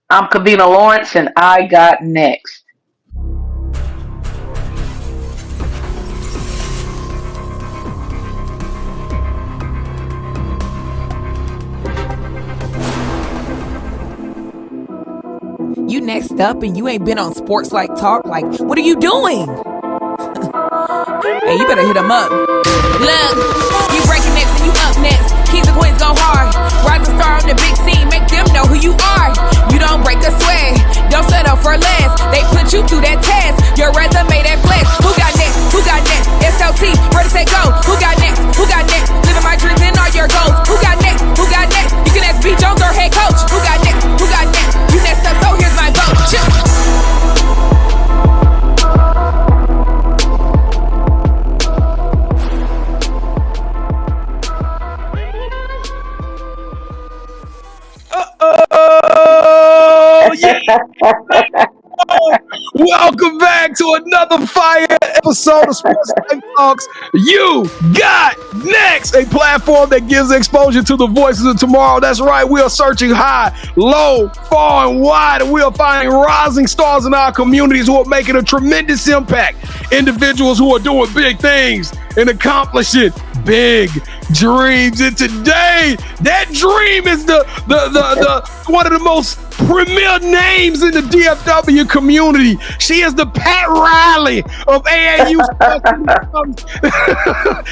I'm Kevina Lawrence, and I got next. You next up and you ain't been on Sports Like Talk. Like, what are you doing? Hey, you better hit them up. Look, you breaking next and you up next. Kings and queens go hard. Rising star on the big scene, make them know who you are. You don't break a sweat, don't settle for less. They put you through that test, your resume that flex. Who got next? Who got next? SLT, ready, set, go. Who got next? Who got next? Living my dreams and all your goals. Who got next? Who got next? You can ask B. Jones or head coach. Who got next? Who got next? You next up, so here's my vote. Chill. Oh, yeah. Welcome back to another fire episode of Sports Life Talks. You got next, a platform that gives exposure to the voices of tomorrow. That's right, we are searching high, low, far, and wide, and we are finding rising stars in our communities who are making a tremendous impact. Individuals who are doing big things and accomplishing big dreams. And today, that dream is the one of the most premier names in the DFW community. She is the Pat Riley of AAU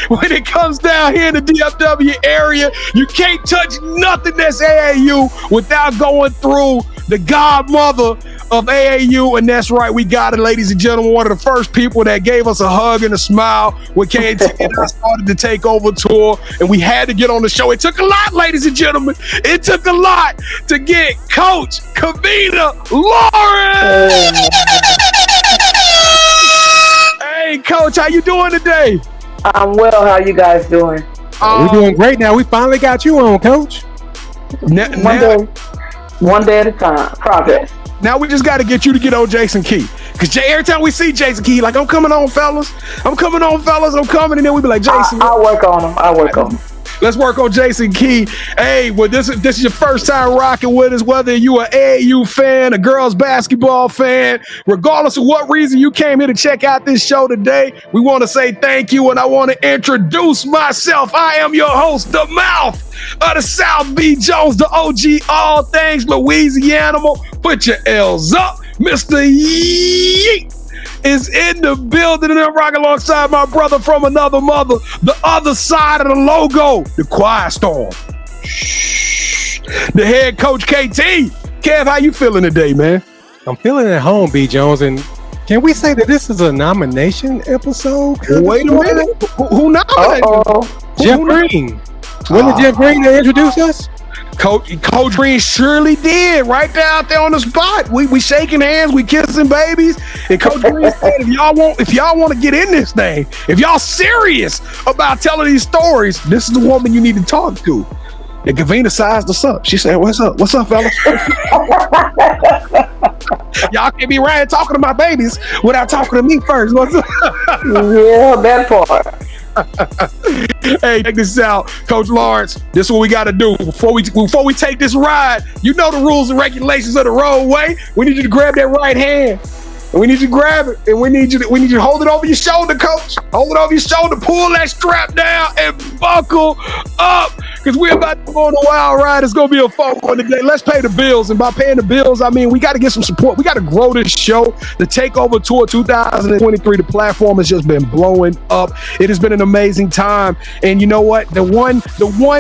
when it comes down here in the DFW area. You can't touch nothing that's AAU without going through the godmother of AAU, and that's right, we got it, ladies and gentlemen. One of the first people that gave us a hug and a smile when KT and I started the Takeover tour, and we had to get on the show. It took a lot, ladies and gentlemen. It took a lot to get Coach Kevina Lawrence. Hey, Coach, how you doing today? I'm well. How you guys doing? We're doing great now. We finally got you on, Coach. One day at a time. Progress. Now we just got to get you to get on 𝐦𝐨𝐬𝐞. Because every time we see 𝐦𝐨𝐞, like, I'm coming on, fellas. I'm coming. And then we be like, Jason. I'll work on him. Let's work on 𝐦𝐶𝐞. Hey, well, this is your first time rocking with us, whether you an AAU fan, a girls basketball fan, regardless of what reason you came here to check out this show today, we want to say thank you, and I want to introduce myself. I am your host, the mouth of the South B. Jones, the OG all things Louisiana. Put your L's up. Mr. Yeet is in the building, and I'm rocking alongside my brother from another mother, the other side of the logo, the quiet storm. Shh. The head coach, KT. Kev, how you feeling today, man? I'm feeling at home, B. Jones, and can we say that this is a nomination episode? Wait a minute. Who nominated? Jeff Green. When did Jeff Green introduce us? Coach Green surely did, right there out there on the spot. We shaking hands, we kissing babies, and Coach Green said, if y'all want to get in this thing, if y'all serious about telling these stories, this is the woman you need to talk to. And Kevina sized us up. She said, "What's up, fellas?" Y'all can't be right talking to my babies without talking to me first. What's up? Yeah, that part. Hey, check this out, Coach Lawrence. This is what we got to do before we take this ride. You know the rules and regulations of the roadway. We need you to grab that right hand, and we need you to grab it, and we need you to hold it over your shoulder, Coach. Hold it over your shoulder. Pull that strap down and buckle up, because we're about to go on a wild ride. It's gonna be a fun one today. Let's pay the bills, and by paying the bills, I mean we got to get some support. We got to grow this show. The Takeover Tour 2023, the platform has just been blowing up. It has been an amazing time, and you know what? The one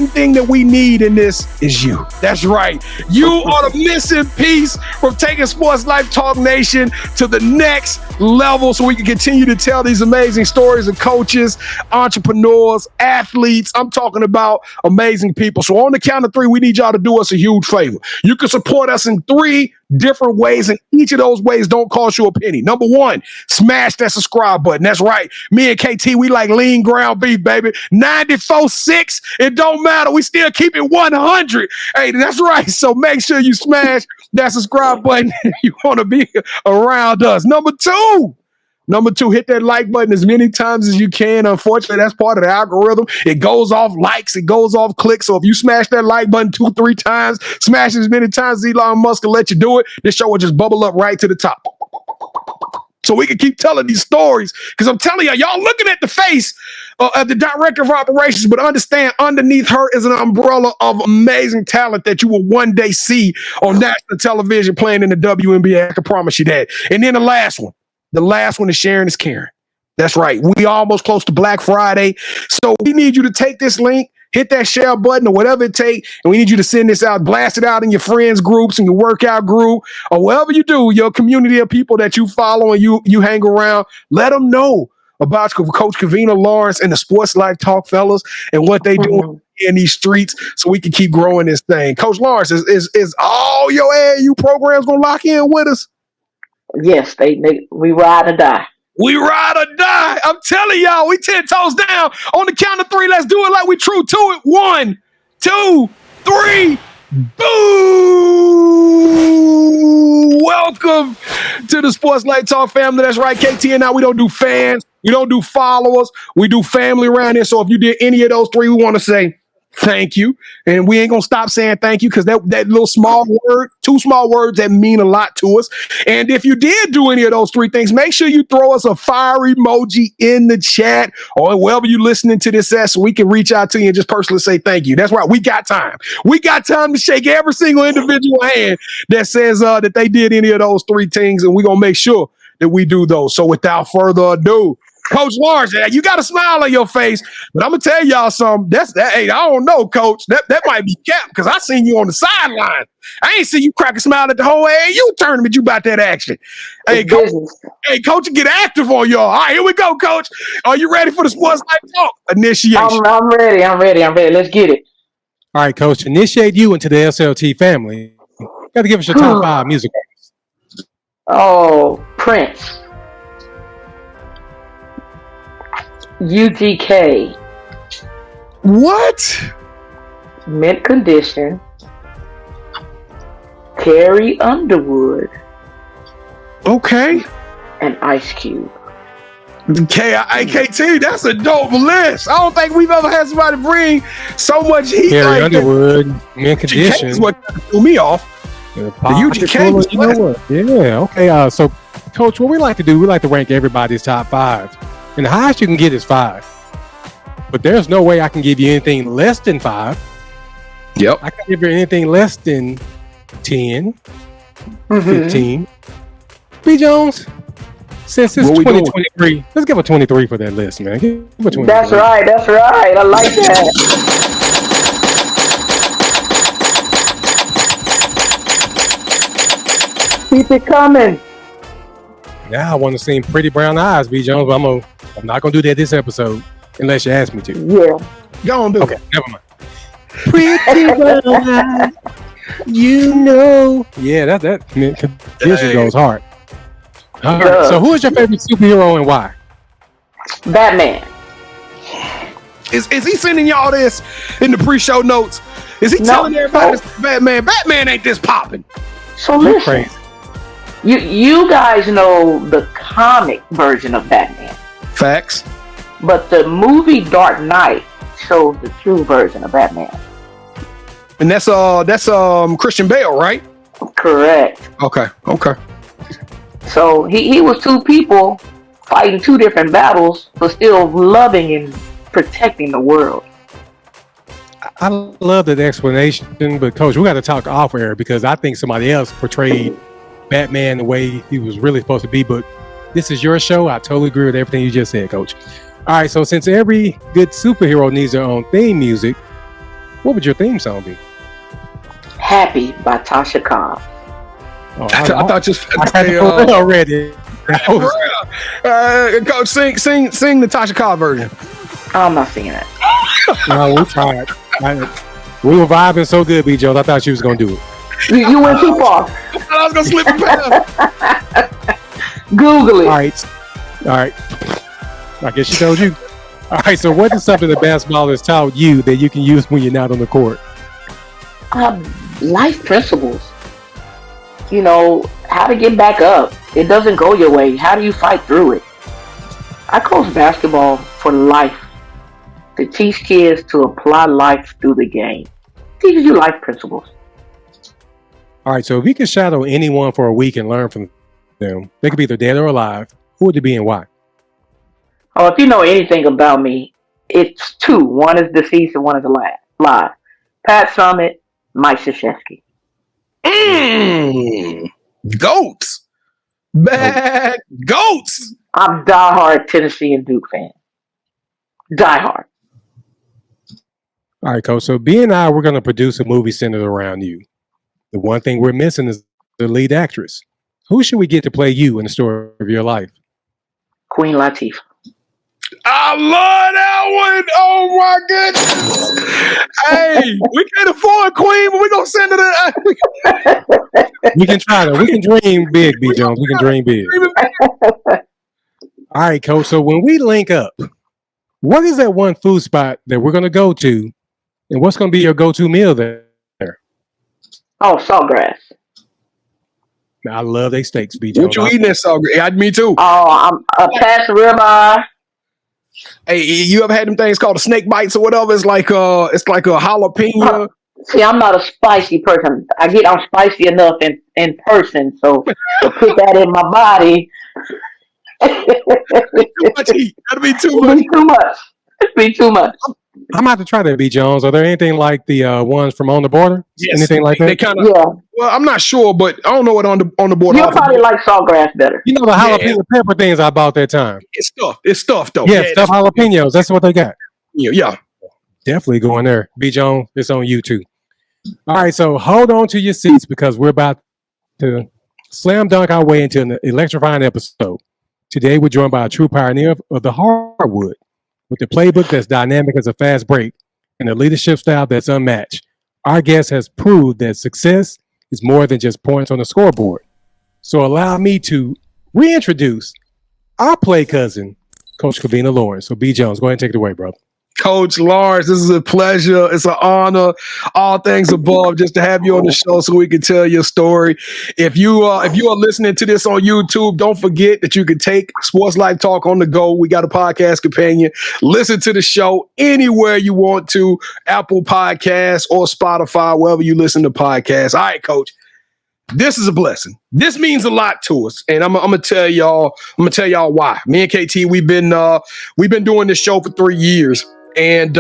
thing that we need in this is you. That's right. You are the missing piece from taking Sports Life Talk Nation to the next level, so we can continue to tell these amazing stories of coaches, entrepreneurs, athletes. I'm talking about amazing people. So on the count of three, we need y'all to do us a huge favor. You can support us in 3 different ways, and each of those ways don't cost you a penny. Number 1, smash that subscribe button. That's right. Me and KT, we like lean ground beef, baby. 94.6. It don't matter. We still keep it 100. Hey, that's right. So make sure you smash that subscribe button if you want to be around us. Number 2, Number 2, hit that like button as many times as you can. Unfortunately, that's part of the algorithm. It goes off likes, it goes off clicks. So if you smash that like button 2-3 times, smash it as many times as Elon Musk will let you do it, this show will just bubble up right to the top. So we can keep telling these stories. Because I'm telling y'all looking at the face of the director of operations, but understand underneath her is an umbrella of amazing talent that you will one day see on national television playing in the WNBA. I can promise you that. And then the last one is sharing is caring. That's right. We almost close to Black Friday. So we need you to take this link, hit that share button or whatever it takes, and we need you to send this out, blast it out in your friends groups and your workout group or whatever you do, your community of people that you follow and you hang around. Let them know about Coach Kevina Lawrence and the Sports Life Talk fellas and what they do in these streets so we can keep growing this thing. Coach Lawrence, is all your AAU programs going to lock in with us? Yes, we ride or die. We ride or die. I'm telling y'all, we 10 toes down. On the count of 3, let's do it like we true to it. 1, 2, 3. Boo! Welcome to the Sports Life Talk family. That's right, KT and I, we don't do fans. We don't do followers. We do family around here. So if you did any of those 3, we want to say thank you. And we ain't going to stop saying thank you because that little small word, 2 small words that mean a lot to us. And if you did do any of those 3 things, make sure you throw us a fire emoji in the chat or wherever you're listening to this at so we can reach out to you and just personally say thank you. That's right. We got time. We got time to shake every single individual hand that says that they did any of those 3 things. And we're going to make sure that we do those. So without further ado, Coach Lawrence, you got a smile on your face, but I'm gonna tell y'all something. Hey, I don't know, Coach. That might be cap because I seen you on the sideline. I ain't see you crack a smile at the whole AAU tournament. You about that action? Hey, Coach, get active on y'all. All right, here we go, Coach. Are you ready for the Sports Life Talk initiation? I'm ready. Let's get it. All right, Coach. Initiate you into the SLT family. You got to give us your top 5 music. Oh, Prince. UGK. What? Mint Condition. Carrie Underwood. Okay. And Ice Cube. AKT, that's a dope list. I don't think we've ever had somebody bring so much heat Carrie like Underwood, that. Mint Condition. Is what threw me off. The UGK was yeah. Okay. So, Coach, what we like to do, we like to rank everybody's top 5. And the highest you can get is 5. But there's no way I can give you anything less than 5. Yep. I can't give you anything less than 10, 15. B. Jones, since it's 2023, let's give a 23 for that list, man. Give a 23. That's right. I like that. Keep it coming. Now I want to sing Pretty Brown Eyes, B. Jones, but I'm not going to do that this episode unless you ask me to. Yeah. Go on, do it. Never mind. Pretty Brown Eyes, you know. Yeah, that condition goes hard. All right, so who is your favorite superhero and why? Batman. Is he sending y'all this in the pre-show notes? Is he telling everybody it's Batman? Batman ain't this popping. So listen. You guys know the comic version of Batman. Facts. But the movie Dark Knight shows the true version of Batman. And that's Christian Bale, right? Correct. Okay. So he was 2 people fighting 2 different battles, but still loving and protecting the world. I love that explanation, but Coach, we got to talk off air because I think somebody else portrayed Batman the way he was really supposed to be, but this is your show. I totally agree with everything you just said, Coach. All right, so since every good superhero needs their own theme music, what would your theme song be? Happy by Tasha Cobb. Oh, I thought you already. Coach, sing the Tasha Cobb version. I'm not singing it. No, we tried. We were vibing so good, B. Jones. I thought she was going to do it. You went too far. I was going to slip it past. Google it. All right. I guess she told you. All right, so what is something that basketball has taught you that you can use when you're not on the court? Life principles. You know, how to get back up. It doesn't go your way. How do you fight through it? I coach basketball for life, to teach kids to apply life through the game. Teaches you life principles. All right, so if you could shadow anyone for a week and learn from them, they could be either dead or alive, who would it be and why? Oh, if you know anything about me, it's two. One is deceased and one is alive. Pat Summitt, Mike Krzyzewski. Goats. Bad goats. I'm diehard Tennessee and Duke fan. Diehard. All right, Coach. So B and I, we're going to produce a movie centered around you. The one thing we're missing is the lead actress. Who should we get to play you in the story of your life? Queen Latifah. I love that one. Oh my goodness. Hey, we can't afford Queen, but we're gonna send it. We can try that. We can dream big, B. Jones. We can dream big. All right, Coach. So when we link up, what is that one food spot that we're gonna go to, and what's gonna be your go-to meal there? Oh, Saltgrass. I love they steaks, B. Jones. What you eating that so great? Yeah, me too. Oh, I'm a past ribeye. Hey, you ever had them things called the snake bites or whatever? It's like a jalapeno. See, I'm not a spicy person. I'm spicy enough in person, so to put that in my body. Too much heat. That'll be too much. It'd be too much. I'm about to try that, B. Jones. Are there anything like the ones from On the Border? Yes. Anything like that? They kind of. Yeah. Well, I'm not sure, but I don't know what on the border. You'll probably like Saltgrass better. You know the jalapeno pepper things I bought that time? It's stuffed though. Yeah, stuffed jalapenos. That's what they got. Yeah. Definitely going there. B. Jones, it's on you too. All right, so hold on to your seats because we're about to slam dunk our way into an electrifying episode. Today, we're joined by a true pioneer of the hardwood with the playbook that's dynamic as a fast break and a leadership style that's unmatched. Our guest has proved that success is more than just points on the scoreboard. So allow me to reintroduce our play cousin, Coach Kevina Lawrence. So B. Jones, go ahead and take it away, brother. Coach Lawrence, this is a pleasure. It's an honor, all things above, just to have you on the show so we can tell your story. If you are listening to this on YouTube, don't forget that you can take Sports Life Talk on the go. We got a podcast companion. Listen to the show anywhere you want to, Apple Podcasts or Spotify, wherever you listen to podcasts. All right, Coach. This is a blessing. This means a lot to us, and I'm gonna tell y'all why. Me and KT, we've been doing this show for 3 years. And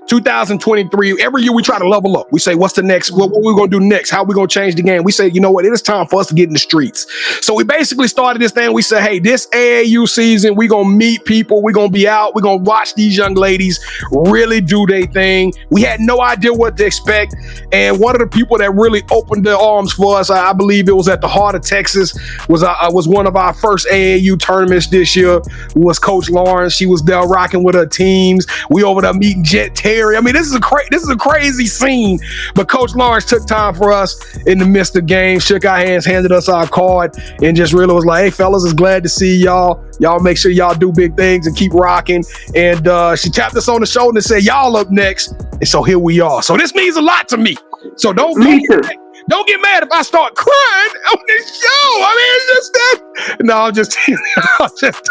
2023, every year we try to level up. We say, what's the next? What we're going to do next? How we going to change the game? We say, you know what? It is time for us to get in the streets. So we basically started this thing. We said, hey, this AAU season, we're going to meet people. We're going to be out. We're going to watch these young ladies really do their thing. We had no idea what to expect. And one of the people that really opened their arms for us, I believe it was at the Heart of Texas, was one of our first AAU tournaments this year, was Coach Lawrence. She was there rocking with her teams. We over there meeting Jet Terry. I mean, this is a crazy scene. But Coach Lawrence took time for us in the midst of games, shook our hands, handed us our card, and just really was like, hey, fellas, it's glad to see y'all. Y'all make sure y'all do big things and keep rocking. And she tapped us on the shoulder and said, y'all up next. And so here we are. So this means a lot to me. So don't get mad if I start crying on this show. I mean, it's just that. No, I'm just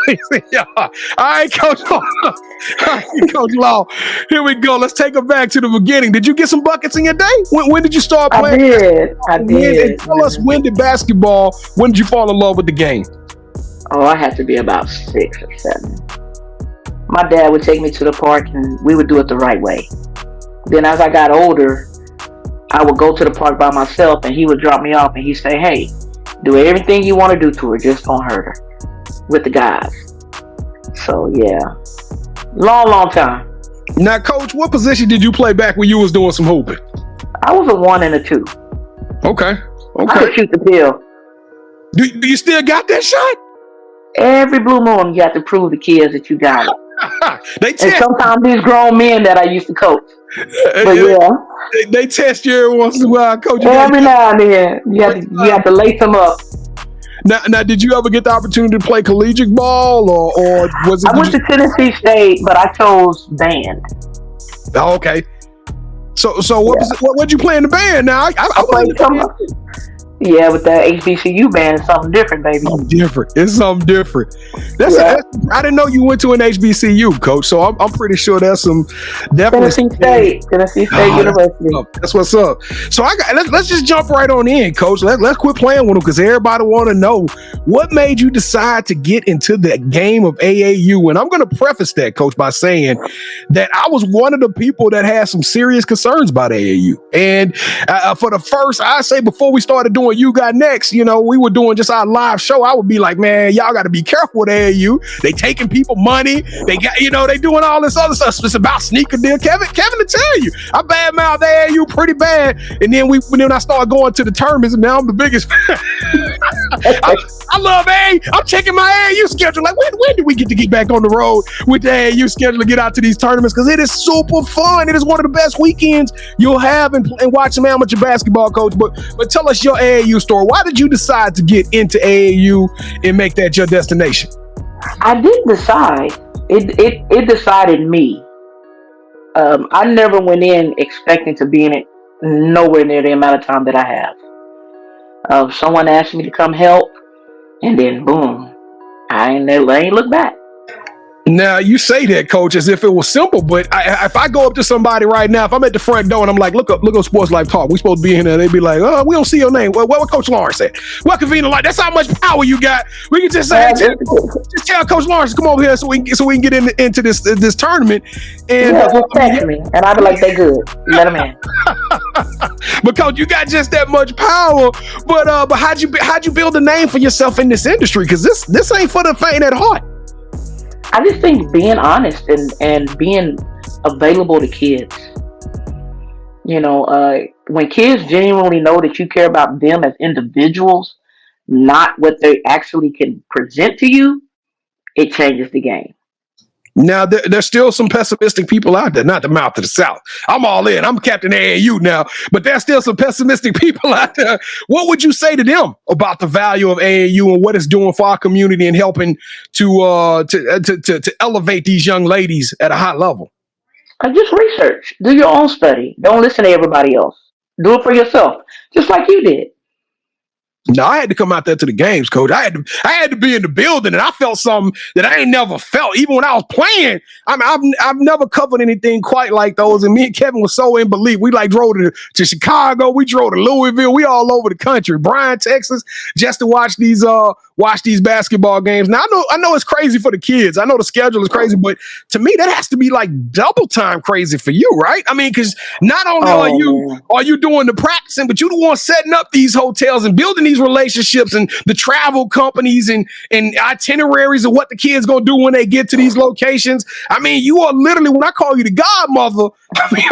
teasing y'all. All right, Coach Law. Here we go. Let's take it back to the beginning. Did you get some buckets in your day? When did you start playing? I did. Tell us, when did you fall in love with the game? Oh, I had to be about 6 or 7. My dad would take me to the park and we would do it the right way. Then as I got older, I would go to the park by myself and he would drop me off and he'd say, hey, do everything you want to do to her, just don't hurt her with the guys. So yeah, long time. Now, Coach, what position did you play back when you was doing some hooping? I was a 1 and a 2. Okay. I could shoot the pill. Do you still got that shot? Every blue moon, you have to prove the kids that you got it. And sometimes these grown men that I used to coach. But yeah. They test you every once in a while, Coach. Every now and then. You have to lace them up. Now, did you ever get the opportunity to play collegiate ball, or was it? I went to Tennessee State, but I chose band. Oh, okay. So what'd you play in the band? Now, I Yeah, with that HBCU band, it's something different, baby. It's something different. I didn't know you went to an HBCU, coach. So I'm pretty sure there's some definitely Tennessee State University. That's what's up. So let's just jump right on in, coach. Let's quit playing with them because everybody want to know what made you decide to get into the game of AAU. And I'm going to preface that, coach, by saying that I was one of the people that had some serious concerns about AAU. And for the first, I say before we started doing yougotnext, we were doing just our live show. I would be like, man, y'all got to be careful with AAU. They taking people money. They got, they doing all this other stuff. It's about sneaker deal. Kevin to tell you, I badmouthed AAU pretty bad. And then when I started going to the tournaments, and now I'm the biggest fan. I love AAU. I'm checking my AAU schedule. Like, when do we get back on the road with the AAU schedule to get out to these tournaments? Because it is super fun. It is one of the best weekends you'll have and watch some amateur basketball, coach. But tell us your AAU story. Why did you decide to get into AAU and make that your destination? I didn't decide. It decided me. I never went in expecting to be in it nowhere near the amount of time that I have. Someone asked me to come help, and then boom, I ain't look back. Now, you say that, coach, as if it was simple, but if I go up to somebody right now, if I'm at the front door and I'm like, look up Sports Life Talk, we supposed to be in there, they'd be like, oh, we don't see your name. What Coach Lawrence said? Well, Kevina Lawrence, that's how much power you got. We can just say, just tell Coach Lawrence to come over here so we can get into this tournament. And just text me, and I'll be like, they good. Let them in. But coach, you got just that much power. But how'd you build a name for yourself in this industry? Because this ain't for the faint at heart. I just think being honest and being available to kids. When kids genuinely know that you care about them as individuals, not what they actually can present to you, it changes the game. Now, there's still some pessimistic people out there, not the mouth of the South. I'm all in. I'm Captain AAU now, but there's still some pessimistic people out there. What would you say to them about the value of AAU and what it's doing for our community and helping to elevate these young ladies at a high level? Just research. Do your own study. Don't listen to everybody else. Do it for yourself, just like you did. No, I had to come out there to the games, coach. I had to be in the building, and I felt something that I ain't never felt. Even when I was playing, I've never covered anything quite like those. And me and Kevin was so in belief. We drove to Chicago. We drove to Louisville. We all over the country, Bryan, Texas, just to watch these basketball games. Now I know it's crazy for the kids. I know the schedule is crazy, but to me that has to be like double time crazy for you, right? I mean, because not only are you doing the practicing, but you're the one setting up these hotels and building these relationships and the travel companies and itineraries of what the kids gonna do when they get to these locations. I mean, you are literally, when I call you the godmother, I mean,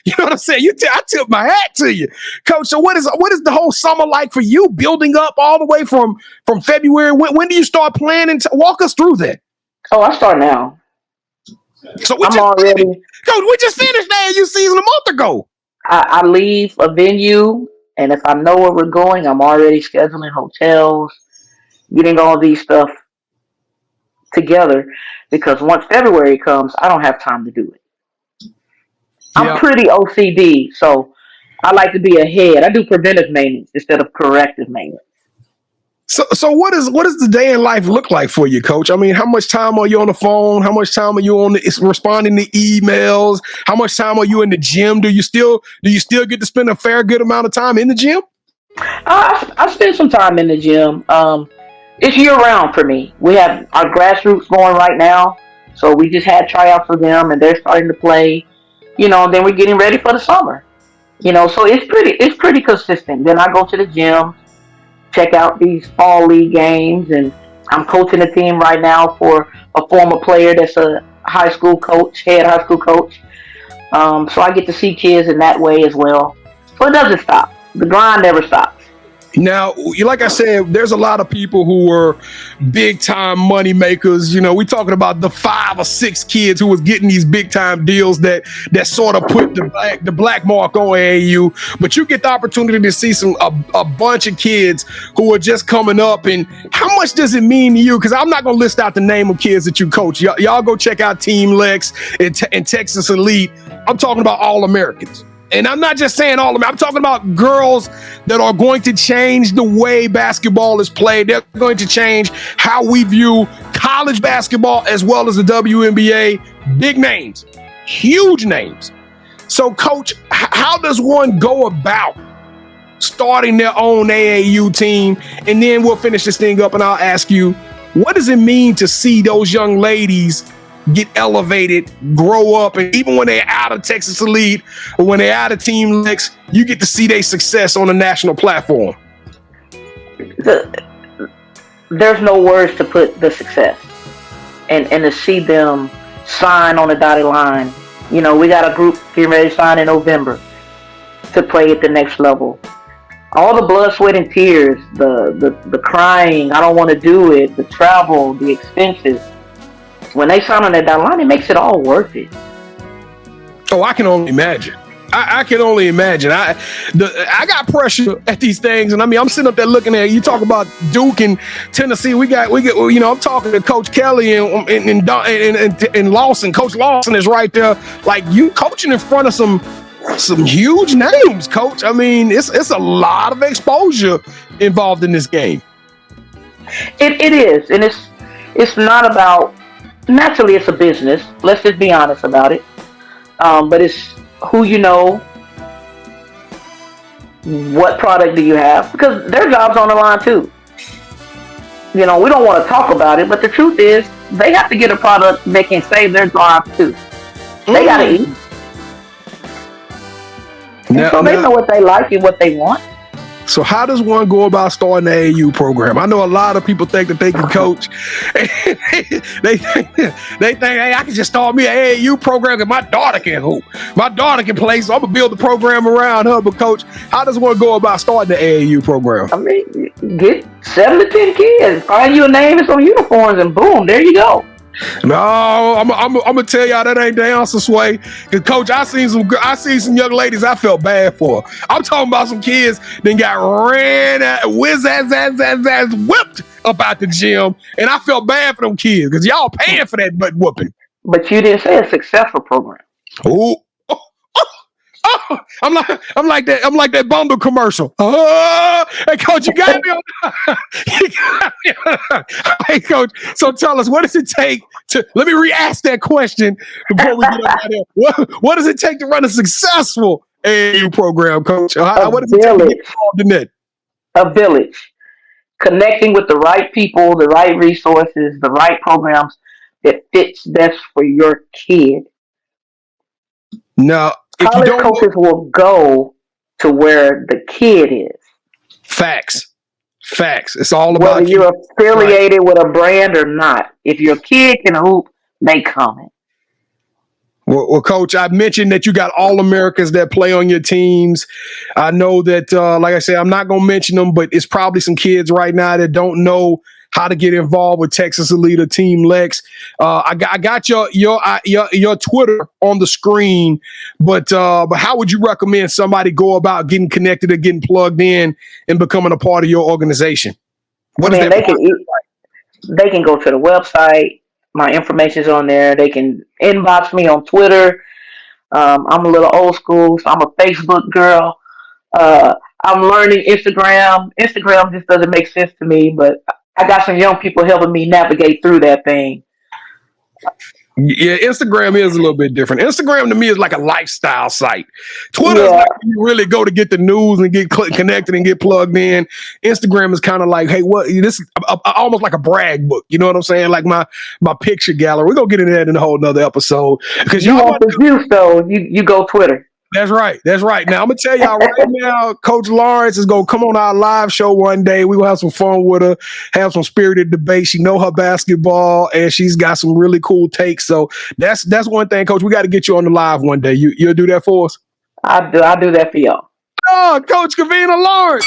you know what I'm saying? I tip my hat to you, coach. So what is the whole summer like for you, building up all the way from February? When do you start planning? Walk us through that. Oh, I start now. So we just finished the AAU season a month ago. I leave a venue, and if I know where we're going, I'm already scheduling hotels, getting all these stuff together, because once February comes, I don't have time to do it. I'm pretty OCD, so I like to be ahead. I do preventive maintenance instead of corrective maintenance. So what does the day in life look like for you, coach? I mean, how much time are you on the phone? How much time are you responding to emails? How much time are you in the gym? Do you still get to spend a fair good amount of time in the gym? I spend some time in the gym. It's year round for me. We have our grassroots going right now, so we just had tryouts for them, and they're starting to play. Then we're getting ready for the summer. So it's pretty consistent. Then I go to the gym, check out these fall league games, and I'm coaching a team right now for a former player that's a high school coach, head high school coach. So I get to see kids in that way as well. So it doesn't stop. The grind never stops. Now, like I said, there's a lot of people who were big time money makers. We talking about the 5 or 6 kids who was getting these big time deals that sort of put the black mark on AAU. But you get the opportunity to see a bunch of kids who are just coming up. And how much does it mean to you? Because I'm not going to list out the name of kids that you coach. Y'all go check out Team Lex and Texas Elite. I'm talking about All Americans. And I'm not just saying all of them. I'm talking about girls that are going to change the way basketball is played. They're going to change how we view college basketball as well as the WNBA. Big names, huge names. So, Coach, how does one go about starting their own AAU team? And then we'll finish this thing up and I'll ask you, what does it mean to see those young ladies get elevated, grow up, and even when they're out of Texas Elite or when they're out of Team Lex, you get to see their success on a national platform? There's no words to put the success. And to see them sign on the dotted line. You know, we got a group getting ready to sign in November to play at the next level. All the blood, sweat, and tears, the crying, I don't want to do it, the travel, the expenses. When they sign on that dotted line, it makes it all worth it. Oh, I can only imagine. I can only imagine. I got pressure at these things, and I mean, I'm sitting up there looking at you. Talk about Duke and Tennessee. We get. You know, I'm talking to Coach Kelley and Lawson. Coach Lawson is right there, like you coaching in front of some huge names, Coach. I mean, it's a lot of exposure involved in this game. It is, and it's not about. Naturally, it's a business. Let's just be honest about it. But it's who you know, what product do you have, because their job's on the line too. You know, we don't want to talk about it, but the truth is they have to get a product that can save their lives too. They gotta eat. So they know what they like and what they want. So how does one go about starting the AAU program? I know a lot of people think that they can coach. they think, hey, I can just start me an AAU program because my daughter can hoop. My daughter can play, so I'm going to build the program around her. But, Coach, how does one go about starting the AAU program? I mean, get 7 to 10 kids, find you a name and some uniforms, and boom, there you go. No, I'm gonna tell y'all that ain't the answer, Sway. Cause Coach, I seen some young ladies I felt bad for. I'm talking about some kids that got whipped up out the gym, and I felt bad for them kids because y'all paying for that butt whooping. But you didn't say a successful program. Oh. I'm like that bundle commercial. Hey, Coach, you got me on. Hey, Coach. So tell us, what does it take to? Let me re-ask that question before we get out of here. What does it take to run a successful AAU program, Coach? What does it take to get involved in that? A village, connecting with the right people, the right resources, the right programs that fits best for your kid. Now, college coaches will go to where the kid is. Facts. It's all about whether you're affiliated with a brand or not. If your kid can hoop, they coming. Well, Coach, I mentioned that you got All-Americans that play on your teams. I know that, like I said, I'm not going to mention them, but it's probably some kids right now that don't know how to get involved with Texas Elite or Team Lex. I got your Twitter on the screen, but how would you recommend somebody go about getting connected or getting plugged in and becoming a part of your organization? They can go to the website. My information's on there. They can inbox me on Twitter. I'm a little old school, so I'm a Facebook girl. I'm learning Instagram. Instagram just doesn't make sense to me, but I got some young people helping me navigate through that thing. Yeah, Instagram is a little bit different. Instagram to me is like a lifestyle site. Twitter is like when you really go to get the news and get connected and get plugged in. Instagram is kind of like, hey, what? This is almost like a brag book. You know what I'm saying? Like my picture gallery. We're gonna get into that in a whole nother episode because you want the juice, though. You go Twitter. That's right. Now, I'm going to tell y'all right now, Coach Lawrence is going to come on our live show one day. We will have some fun with her, have some spirited debate. She know her basketball, and she's got some really cool takes. So that's one thing, Coach. We got to get you on the live one day. You'll do that for us? I'll do that for y'all. Oh, Coach Kevina Lawrence.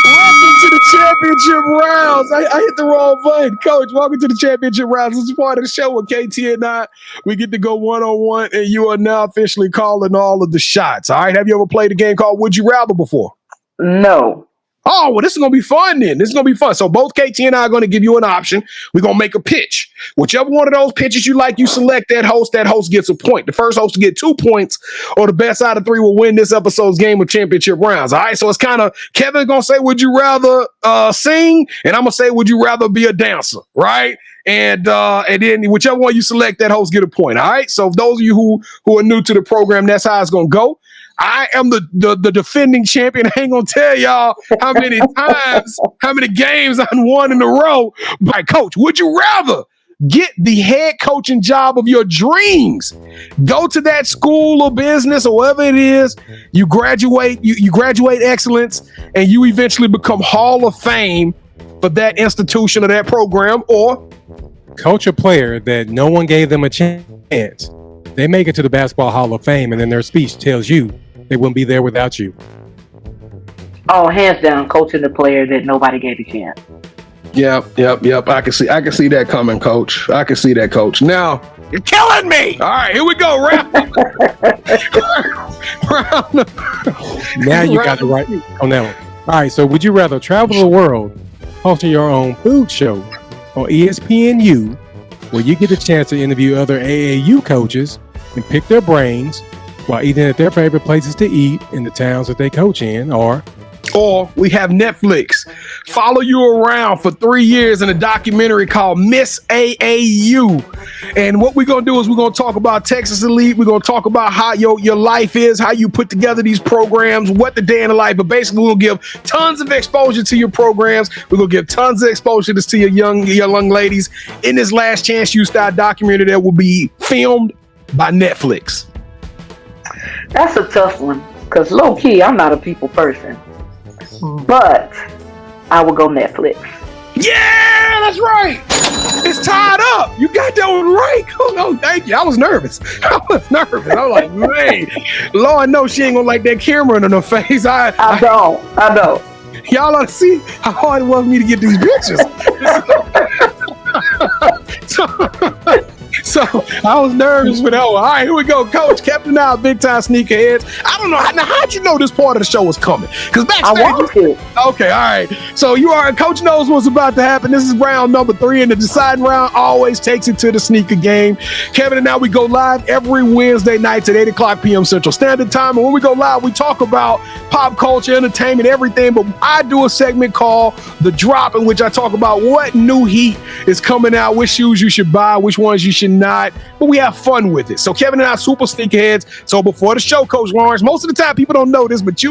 Welcome to the championship rounds. I hit the wrong button. Coach, welcome to the championship rounds. This is part of the show with KT and I. We get to go one-on-one, and you are now officially calling all of the shots. All right, have you ever played a game called Would You Rather before? No. Oh, well, this is going to be fun then. This is going to be fun. So both KT and I are going to give you an option. We're going to make a pitch. Whichever one of those pitches you like, you select that host. That host gets a point. The first host to get 2 points or the best out of 3 will win this episode's game of championship rounds. All right, so it's kind of Kevin going to say, would you rather sing? And I'm going to say, would you rather be a dancer? Right? And then whichever one you select, that host get a point. All right, so those of you who are new to the program, that's how it's going to go. I am the defending champion. I ain't gonna tell y'all how many times, how many games I won in a row. But coach, would you rather get the head coaching job of your dreams? Go to that school or business or whatever it is, you graduate, you graduate excellence, and you eventually become Hall of Fame for that institution or that program, or coach a player that no one gave them a chance. They make it to the Basketball Hall of Fame, and then their speech tells you they wouldn't be there without you. Oh, hands down, coaching the player that nobody gave a chance. Yep. I can see that coming, coach. I can see that, coach. Now, you're killing me. All right, here we go. Round. Now you got the right on that one. All right, so would you rather travel the world hosting your own food show on ESPNU, where you get the chance to interview other AAU coaches and pick their brains while eating at their favorite places to eat in the towns that they coach in, or we have Netflix follow you around for 3 years in a documentary called Miss AAU. And what we're going to do is we're going to talk about Texas Elite. We're going to talk about how your life is, how you put together these programs, what the day in the life. But basically, we'll give tons of exposure to your programs. We're going to give tons of exposure to your young ladies in this Last Chance U style documentary that will be filmed by Netflix. That's a tough one, because low key, I'm not a people person. But I will go Netflix. Yeah, that's right. It's tied up. You got that one right. Oh, no, thank you. I was nervous. I was like, man, Lord knows she ain't gonna like that camera in her face. I don't. Y'all ought to see how hard it was for me to get these pictures. So I was nervous with that one. All right, here we go. Coach, Captain now, big time sneakerheads. I don't know. Now, how'd you know this part of the show was coming? Because backstage. I want to. Okay, all right. So Coach knows what's about to happen. This is round number 3, and the deciding round always takes it to the sneaker game. Kevin and now we go live every Wednesday nights at 8 o'clock p.m. Central Standard Time. And when we go live, we talk about pop culture, entertainment, everything. But I do a segment called The Drop, in which I talk about what new heat is coming out, which shoes you should buy, which ones you should not, but we have fun with it. So Kevin and I are super sneakerheads. So before the show, Coach Lawrence, most of the time people don't know this, but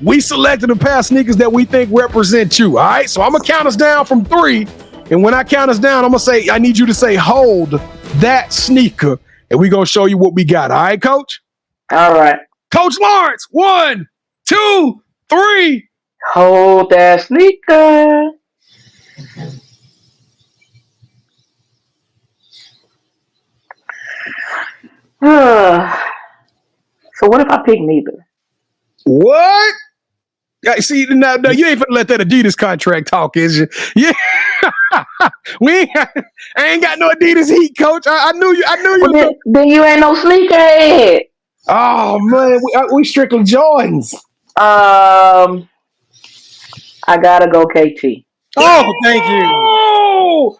we selected a pair of sneakers that we think represent you. All right, so I'm gonna count us down from 3, and when I count us down, I'm gonna say I need you to say hold that sneaker, and we're gonna show you what we got. All right, Coach? All right. Coach Lawrence, 1, 2, 3. Hold that sneaker. So what if I pick neither? What? See, now you ain't finna let that Adidas contract talk, is you? Yeah. I ain't got no Adidas heat, Coach. I knew you. Well, then you ain't no sneakerhead. Oh man, we strictly Jordans. I gotta go KT. oh, thank you. Oh!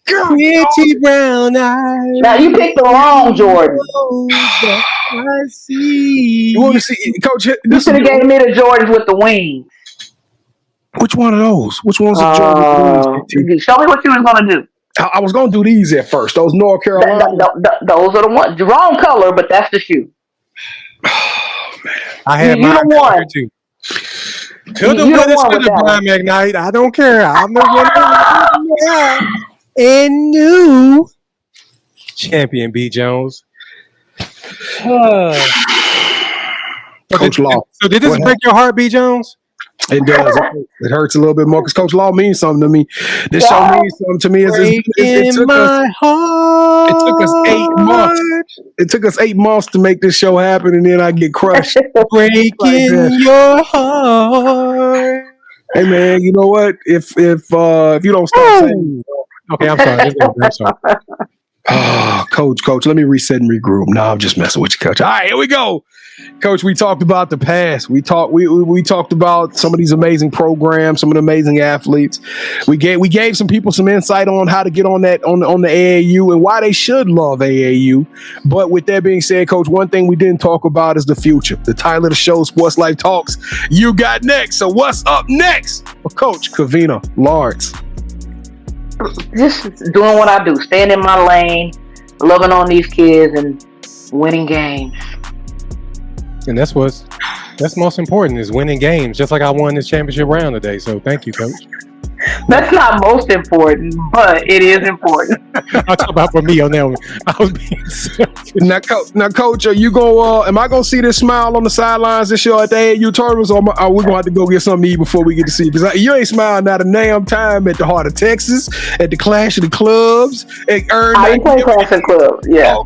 Pretty brown eyes. Now you picked the wrong Jordan. I see. You want to see, Coach? You should have gave me the Jordans with the wings. Which one of those? Which one's the Jordan? Show me what you was gonna do. I was gonna do these at first. Those North Carolina. Those are the ones. Wrong color, but that's the shoe. Oh man, I had my color too. To the winner, to the blind McKnight. I don't care. I'm the winner. And new champion B. Jones. Coach Law. So did this break your heart, B. Jones? It does. It hurts a little bit more because Coach Law means something to me. This show means something to me. It took us 8 months. It took us 8 months to make this show happen, and then I get crushed. Breaking your heart. Hey man, you know what? If you don't stop saying, okay, I'm sorry. Oh, coach, let me reset and regroup. No, I'm just messing with you, coach. All right, here we go. Coach, we talked about the past. We talked about some of these amazing programs, some of the amazing athletes. We gave some people some insight on how to get on that on the AAU and why they should love AAU. But with that being said, Coach, one thing we didn't talk about is the future. The title of the show, Sports Life Talks, You Got Next. So what's up next for Coach Kevina Lawrence? Just doing what I do, staying in my lane, loving on these kids, and winning games. And that's most important is winning games. Just like I won this championship round today. So thank you, Coach. That's not most important, but it is important. I'll talk about for me on that one. I was being selfish. Now, Coach, are you am I gonna see this smile on the sidelines this year at the AAU tournaments, or are we gonna have to go get something to eat before we get to see you? Because you ain't smiling not a damn time at the Heart of Texas, at the Clash of the Clubs, at I ain't play Clash of Clubs, yeah.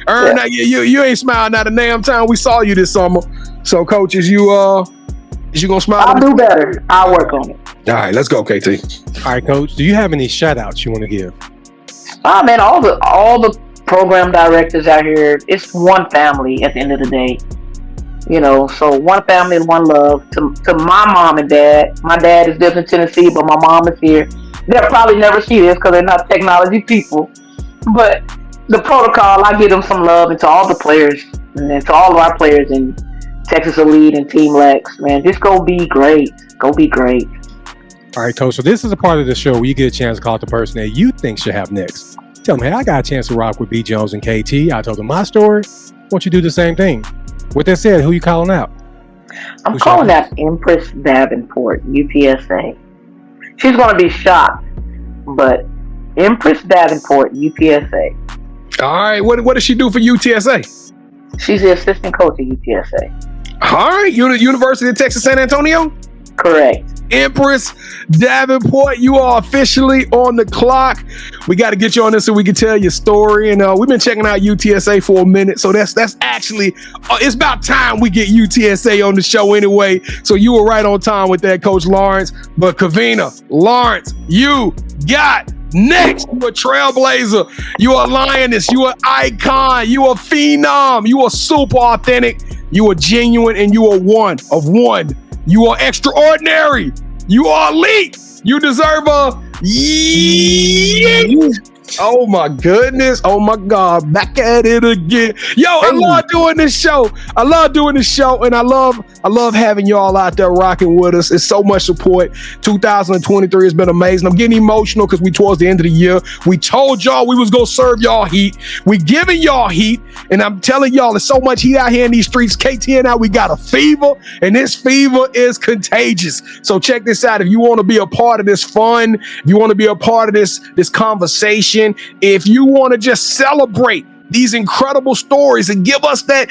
Okay. You ain't smiling not a damn time. We saw you this summer. So, Coach, is you gonna smile? I'll do better. I'll work on it. All right, let's go, KT. All right, Coach. Do you have any shout outs you want to give? Oh man, all the program directors out here, it's one family at the end of the day. You know, so one family and one love. To my mom and dad. My dad is living in Tennessee, but my mom is here. They'll probably never see this because they're not technology people. But the protocol, I give them some love, and to all the players, and then to all of our players in Texas Elite and Team Lex, man, just go be great. Go be great. All right, Coach. So this is a part of the show where you get a chance to call the person that you think should have next. Tell them, hey, I got a chance to rock with B. Jones and KT. I told them my story. Won't you do the same thing? With that said, who you calling out? I'm calling out Empress Davenport, UTSA. She's going to be shocked, but Empress Davenport, UTSA. All right, what does she do for UTSA? She's the assistant coach at UTSA. All right, you're the University of Texas San Antonio? Correct. Empress Davenport, you are officially on the clock. We got to get you on this so we can tell your story. And we've been checking out UTSA for a minute, so that's actually it's about time we get UTSA on the show anyway. So you were right on time with that, Coach Lawrence. But Kevina Lawrence, you got next. You a trailblazer. You a lioness. You an icon. You a phenom. You are super authentic. You are genuine, and you are one of one. You are extraordinary. You are elite. You deserve a Oh my goodness. Oh my God. Back at it again. Yo, I love doing this show. And I love having y'all out there rocking with us. It's so much support. 2023 has been amazing. I'm getting emotional because we towards the end of the year. We told y'all we was gonna serve y'all heat. We giving y'all heat. And I'm telling y'all, there's so much heat out here in these streets. KT and I, we got a fever, and this fever is contagious. So check this out. If you want to be a part of this fun, if you want to be a part of this conversation, if you want to just celebrate these incredible stories and give us that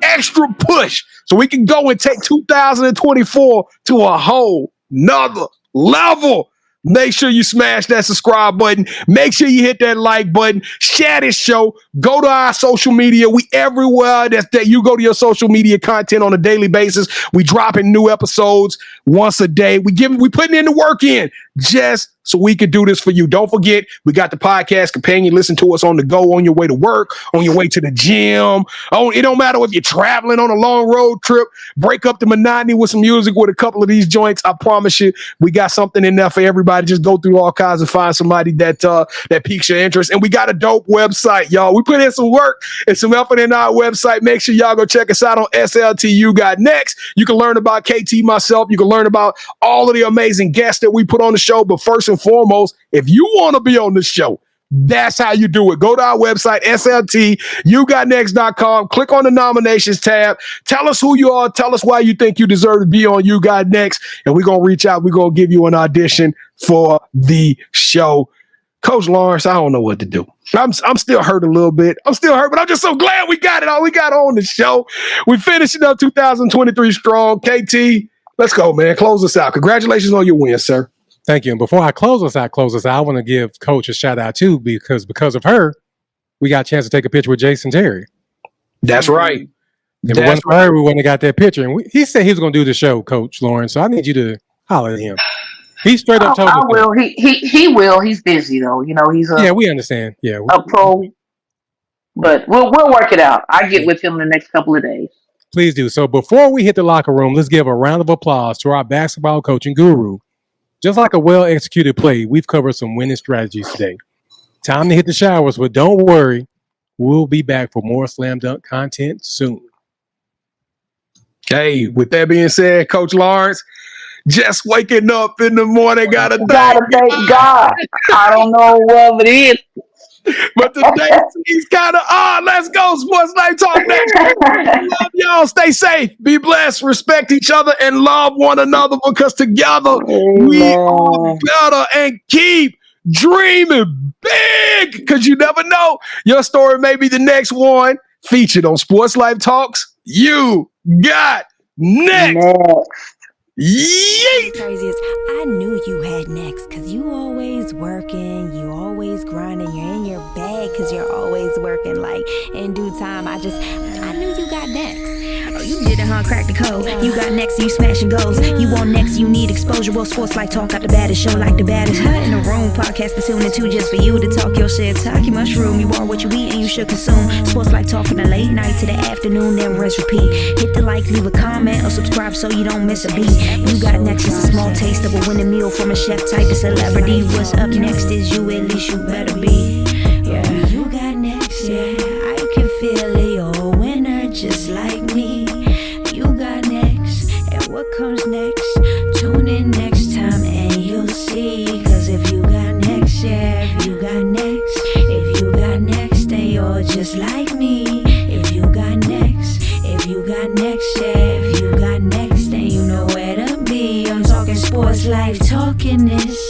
extra push so we can go and take 2024 to a whole nother level, make sure you smash that subscribe button. Make sure you hit that like button. Share this show. Go to our social media. We everywhere that you go to your social media content on a daily basis. We dropping new episodes once a day. We putting in the work in just so we can do this for you. Don't forget, we got the podcast companion. Listen to us on the go, on your way to work, on your way to the gym. It don't matter if you're traveling on a long road trip. Break up the monotony with some music with a couple of these joints. I promise you, we got something in there for everybody. Just go through all kinds and find somebody that piques your interest. And we got a dope website, y'all. We put in some work and some effort in our website. Make sure y'all go check us out on SLTU.next. You can learn about KT, myself. You can learn about all of the amazing guests that we put on the show. But first and foremost, if you want to be on the show, that's how you do it. Go to our website, SLTUGotNext.com. Click on the nominations tab. Tell us who you are. Tell us why you think you deserve to be on You Got Next. And we're going to reach out. We're going to give you an audition for the show. Coach Lawrence, I don't know what to do. I'm still hurt a little bit. I'm still hurt, but I'm just so glad we got it all. We got on the show. We finishing up 2023 strong. KT, let's go, man. Close us out. Congratulations on your win, sir. Thank you. And before I close us out, I want to give Coach a shout out too, because of her, we got a chance to take a picture with Jason Terry. That's right. If it wasn't for her, we wouldn't have got that picture. And he said he was going to do the show, Coach Lawrence. So I need you to holler at him. He straight up told me. I will. He will. He's busy though. You know, he's we understand. Yeah, a pro But we'll work it out. I get with him the next couple of days. Please do. So before we hit the locker room, let's give a round of applause to our basketball coaching guru. Just like a well-executed play, we've covered some winning strategies today. Time to hit the showers, but don't worry. We'll be back for more Slam Dunk content soon. Hey, with that being said, Coach Lawrence, just waking up in the morning, gotta Thank God. I don't know what it is. but today seems kind of odd. Let's go, Sports Life Talk next. Love y'all. Stay safe, be blessed, respect each other, and love one another because together we are better. And keep dreaming big because you never know. Your story may be the next one featured on Sports Life Talks. You got next. Yeet. Crazy is I knew you had next because you always working, you always grinding, you're in your bag because you're always working. Like in due time, I knew you got next. Oh, you did it, huh? Crack the code. You got next, you smashing goals. You want next, you need exposure. Well, Sports Like Talk got the baddest show, like the baddest in the room. Podcast to tune into just for you to talk your shit. Talk your mushroom. You are what you eat and you should consume. Sports Like Talk from the late night to the afternoon, then rest repeat. Hit the like, leave a comment, or subscribe so you don't miss a beat. You got next is a small taste of a winning meal from a chef type of celebrity. What's up next is you, at least you better be. Yeah, you got next, yeah. I can feel it, you're a winner just like me. You got next, and what comes next? Tune in next time and you'll see. Cause if you got next, yeah, if you got next, then you're just like me. If you got next, yeah, if you got next, then you know where to be. I'm talking Sports Life, talking this.